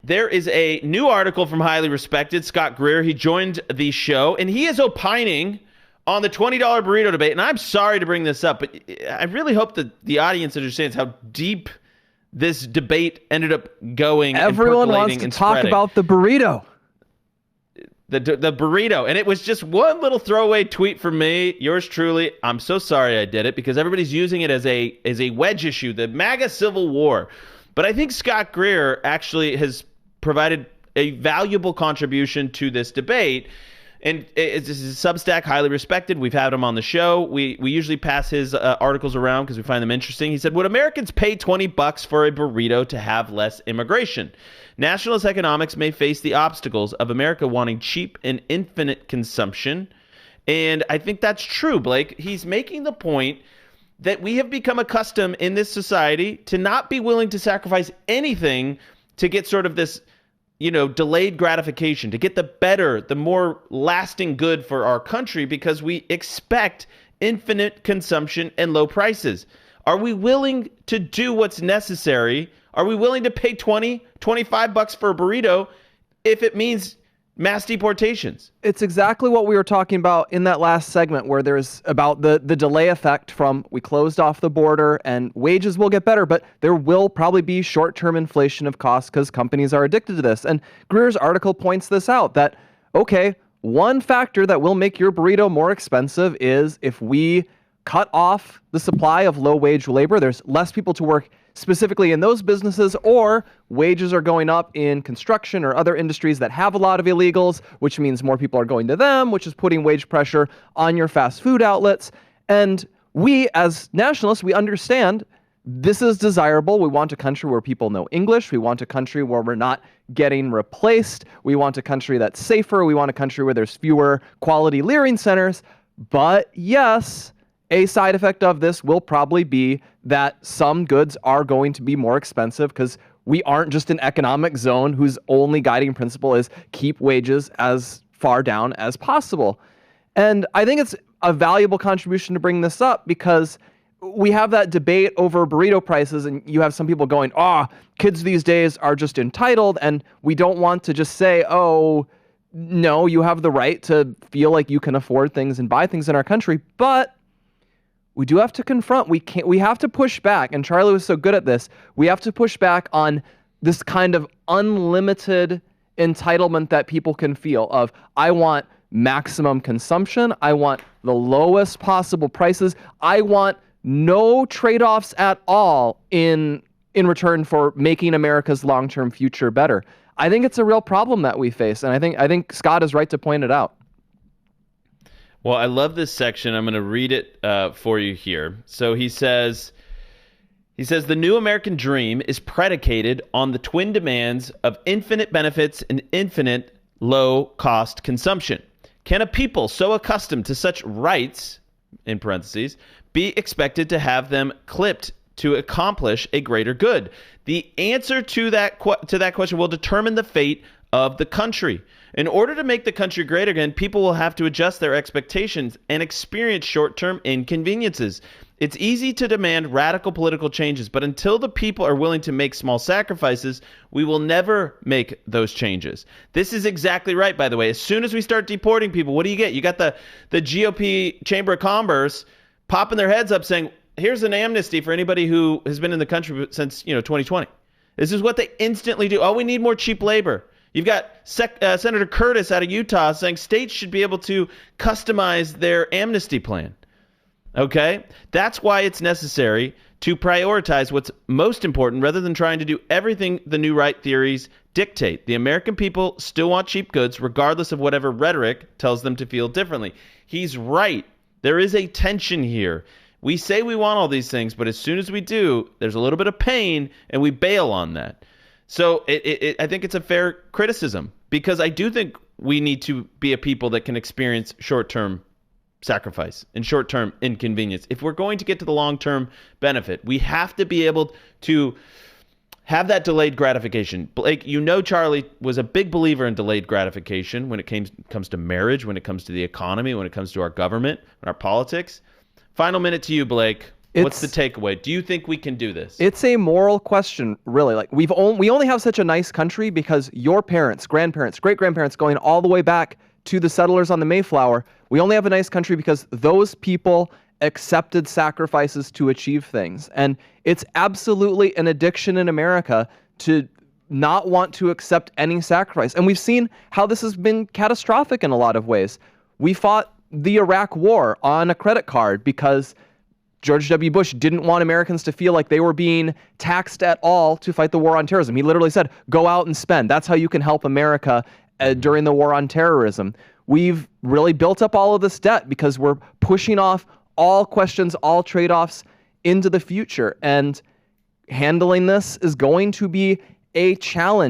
there is a new article from highly respected Scott Greer. He joined the show, and he is opining on the $20 burrito debate. And I'm sorry to bring this up, but I really hope that the audience understands how deep this debate ended up going. Everyone wants to talk about the burrito. The burrito. And it was just one little throwaway tweet from me, yours truly. I'm so sorry I did it because everybody's using it as a wedge issue, the MAGA Civil War. But I think Scott Greer actually has provided a valuable contribution to this debate. And it's Substack, highly respected. We've had him on the show. We usually pass his articles around because we find them interesting. He said, would Americans pay $20 for a burrito to have less immigration? Nationalist economics may face the obstacles of America wanting cheap and infinite consumption. And I think that's true, Blake. He's making the point that we have become accustomed in this society to not be willing to sacrifice anything to get sort of this, delayed gratification, to get the better, the more lasting good for our country because we expect infinite consumption and low prices. Are we willing to do what's necessary? Are we willing to pay $25 for a burrito if it means mass deportations? It's exactly what we were talking about in that last segment where there's about the delay effect from we closed off the border and wages will get better, but there will probably be short-term inflation of costs because companies are addicted to this. And Greer's article points this out that, okay, one factor that will make your burrito more expensive is if we cut off the supply of low-wage labor, there's less people to work specifically in those businesses, or wages are going up in construction or other industries that have a lot of illegals, which means more people are going to them, which is putting wage pressure on your fast food outlets. And we, as nationalists, we understand this is desirable. We want a country where people know English. We want a country where we're not getting replaced. We want a country that's safer. We want a country where there's fewer quality leering centers. But yes, a side effect of this will probably be that some goods are going to be more expensive because we aren't just an economic zone whose only guiding principle is keep wages as far down as possible. And I think it's a valuable contribution to bring this up because we have that debate over burrito prices and you have some people going, kids these days are just entitled, and we don't want to just say, oh, no, you have the right to feel like you can afford things and buy things in our country, but we do have to confront, we have to push back, and Charlie was so good at this, we have to push back on this kind of unlimited entitlement that people can feel of, I want maximum consumption, I want the lowest possible prices, I want no trade-offs at all in return for making America's long-term future better. I think it's a real problem that we face, and I think Scott is right to point it out. Well, I love this section. I'm going to read it for you here. So he says, the new American dream is predicated on the twin demands of infinite benefits and infinite low-cost consumption. Can a people so accustomed to such rights, in parentheses, be expected to have them clipped to accomplish a greater good? The answer to that question will determine the fate of the country. In order to make the country great again, people will have to adjust their expectations and experience short-term inconveniences. It's easy to demand radical political changes, but until the people are willing to make small sacrifices, we will never make those changes. This is exactly right, by the way. As soon as we start deporting people, what do you get? You got the GOP Chamber of Commerce popping their heads up saying, here's an amnesty for anybody who has been in the country since 2020. This is what they instantly do. Oh, we need more cheap labor. You've got Senator Curtis out of Utah saying states should be able to customize their amnesty plan. Okay? That's why it's necessary to prioritize what's most important rather than trying to do everything the new right theories dictate. The American people still want cheap goods regardless of whatever rhetoric tells them to feel differently. He's right. There is a tension here. We say we want all these things, but as soon as we do, there's a little bit of pain and we bail on that. So I think it's a fair criticism because I do think we need to be a people that can experience short-term sacrifice and short-term inconvenience. If we're going to get to the long-term benefit, we have to be able to have that delayed gratification. Blake, Charlie was a big believer in delayed gratification when it comes to marriage, when it comes to the economy, when it comes to our government, and our politics. Final minute to you, Blake. What's the takeaway? Do you think we can do this? It's a moral question, really. Like we only have such a nice country because your parents, grandparents, great-grandparents, going all the way back to the settlers on the Mayflower, we only have a nice country because those people accepted sacrifices to achieve things. And it's absolutely an addiction in America to not want to accept any sacrifice. And we've seen how this has been catastrophic in a lot of ways. We fought the Iraq War on a credit card because George W. Bush didn't want Americans to feel like they were being taxed at all to fight the war on terrorism. He literally said, go out and spend. That's how you can help America during the war on terrorism. We've really built up all of this debt because we're pushing off all questions, all trade-offs into the future. And handling this is going to be a challenge.